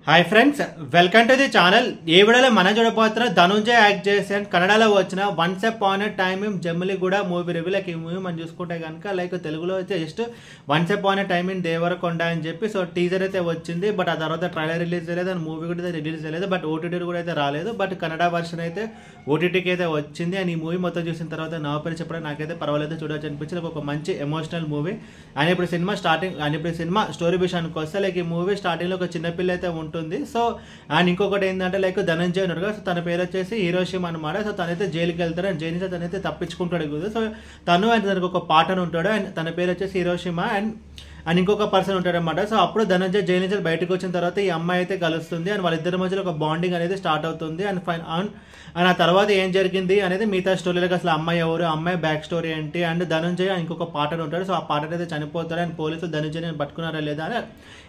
Hi friends, welcome to the channel. ఈ వీడియోలో మనం చూడబోతున్న ధనుంజయ్ యాక్ట్ చేసే కన్నడలో వచ్చిన once upon a time in Jammaligudda movie review. Like ఈ మూవీ మనం చూసుకుంటే కనుక లైక్ తెలుగులో అయితే just once upon a time in Devarakonda అని చెప్పి సో టీజర్ అయితే వచ్చింది. బట్ ఆ తర్వాత ట్రైలర్ రిలీజ్ చేయలేదు అండ్ మూవీ కూడా రిలీజ్ చేయలేదు. బట్ ఓటీటీ కూడా అయితే రాలేదు. బట్ కన్నడ వర్షన్ అయితే ఓటీటీకి అయితే వచ్చింది. అండ్ ఈ మూవీ మొత్తం చూసిన తర్వాత నా పేరు చెప్పడం నాకైతే పర్వాలేదు, చూడవచ్చు అనిపించింది. ఒక మంచి ఎమోషనల్ మూవీ. అండ్ ఇప్పుడు సినిమా స్టోరీ విషయానికి వస్తే లైక్ ఈ మూవీ స్టార్టింగ్లో ఒక చిన్నపిల్ల అయితే ఉంటుంది. సో అండ్ ఇంకొకటి ఏంటంటే లైక్ ధనంజయ్ ఉన్నాడు కదా, సో తన పేరు వచ్చేసి హీరోషిమా అనమాట. సో తనైతే జైలుకి వెళ్తాడు అండ్ జైలు నుంచి తనైతే తప్పించుకుంటాడు కదా. సో తను అండ్ తనకు ఒక పార్ట్నర్ ఉంటాడు అండ్ తన పేరు వచ్చేసి హీరోషిమా అండ్ ఇంకొక పర్సన్ ఉంటాడు అనమాట. సో అప్పుడు ధనంజయ్ జైలు నుంచి బయటకు వచ్చిన తర్వాత ఈ అమ్మాయి అయితే కలుస్తుంది అండ్ వాళ్ళిద్దరి మధ్యలో ఒక బాండింగ్ అనేది స్టార్ట్ అవుతుంది. అండ్ ఆ తర్వాత ఏం జరిగింది అనేది మిగతా స్టోరీలకు అసలు అమ్మాయి ఎవరు, అమ్మాయి బ్యాక్ స్టోరీ ఏంటి, అండ్ ధనంజయ్ ఇంకొక పార్ట్నర్ ఉంటాడు. సో ఆ పార్ట్నర్ అయితే చనిపోతాడు అండ్ పోలీసులు ధనంజయ్ పట్టుకున్నారా లేదా అని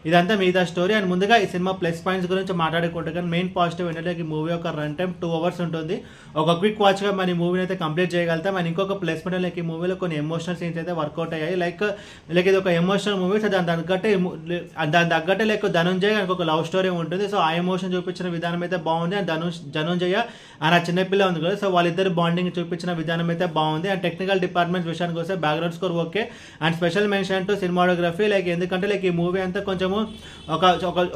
ఇదంతా మిగతా స్టోరీ. అండ్ ముందుగా ఈ సినిమా ప్లస్ పాయింట్స్ గురించి మాట్లాడుకుంటే కానీ మెయిన్ పాజిటివ్ ఏంటంటే ఈ మూవీ ఒక రన్ టైం 2 hours ఉంటుంది. ఒక క్విక్ వాచ్గా మన ఈ మూవీని అయితే కంప్లీట్ చేయగలుగుతాం. అండ్ ఇంకొక ప్లస్ పాయింట్ లైక్ ఈ మూవీలో కొన్ని ఎమోషనల్ సీన్స్ అయితే వర్కౌట్ అయ్యాయి. లైక్ ఇది ఒక ఎమోషనల్ మూవీ. సో దాని తగ్గట్టే లైక్ ధనంజయ్ ఒక లవ్ స్టోరీ ఉంటుంది. సో ఆ ఎమోషన్ చూపించిన విధానం అయితే బాగుంది. అండ్ ధనంజయ అండ్ ఆ చిన్నపిల్ల ఉంది కదా, సో వాళ్ళిద్దరు బాండింగ్ చూపించిన విధానం అయితే బాగుంది. అండ్ టెక్నికల్ డిపార్ట్మెంట్ విషయానికి వస్తే background score okay. And special mention to cinematography. Like ఎందుకంటే లైక్ ఈ మూవీ అంతా కొంచెము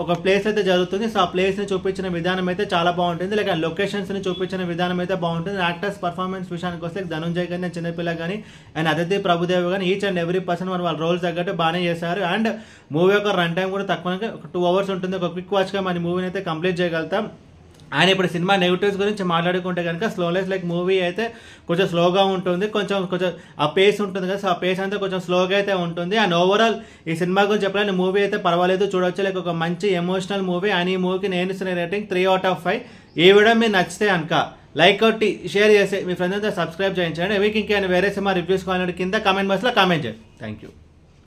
ఒక ప్లేస్ అయితే జరుగుతుంది. సో ఆ ప్లేస్ని చూపించిన విధానం అయితే చాలా బాగుంటుంది. లైక్ ఆ లొకేషన్స్ని చూపించిన విధానం అయితే బాగుంటుంది. యాక్టర్స్ పర్ఫార్మెన్స్ విషయానికి వస్తే ధనంజయ్ కానీ చిన్నపిల్ల కానీ అండ్ అదితి ప్రభుదేవ్ కానీ ఈచ్ అండ్ ఎవ్రీ పర్సన్ వాళ్ళ రోల్స్ తగ్గట్టు బాగానే చేశారు. అండ్ మూవీ యొక్క రన్ టైం కూడా తక్కువగా ఒక 2 hours ఉంటుంది. ఒక క్విక్ వాచ్గా మన మూవీని అయితే కంప్లీట్ చేయగలుగుతాం. అండ్ ఇప్పుడు సినిమా నెగిటివ్స్ గురించి మాట్లాడుకుంటే కనుక స్లోలెస్ లైక్ మూవీ అయితే కొంచెం స్లోగా ఉంటుంది, కొంచెం ఆ పేస్ ఉంటుంది కదా, సో ఆ పేస్ అంతా కొంచెం స్లోగా అయితే ఉంటుంది. అండ్ ఓవరాల్ ఈ సినిమా గురించి చెప్పాలని మూవీ అయితే పర్వాలేదు, చూడవచ్చు. లైక్ ఒక మంచి ఎమోషనల్ మూవీ. అండ్ ఈ మూవీకి నేను ఇస్తున్న రేటింగ్ 3 out of 5. ఈ వీడియో మీరు నచ్చితే కనుక లైక్ కొట్టి షేర్ చేసి మీ ఫ్రెండ్స్ అంతా సబ్స్క్రైబ్ చేయించండి. మీకు ఇంకేమైనా వేరే సినిమా రివ్యూస్ కావాలంటే కింద కామెంట్ బాక్స్లో కామెంట్ చేయండి. Thank you.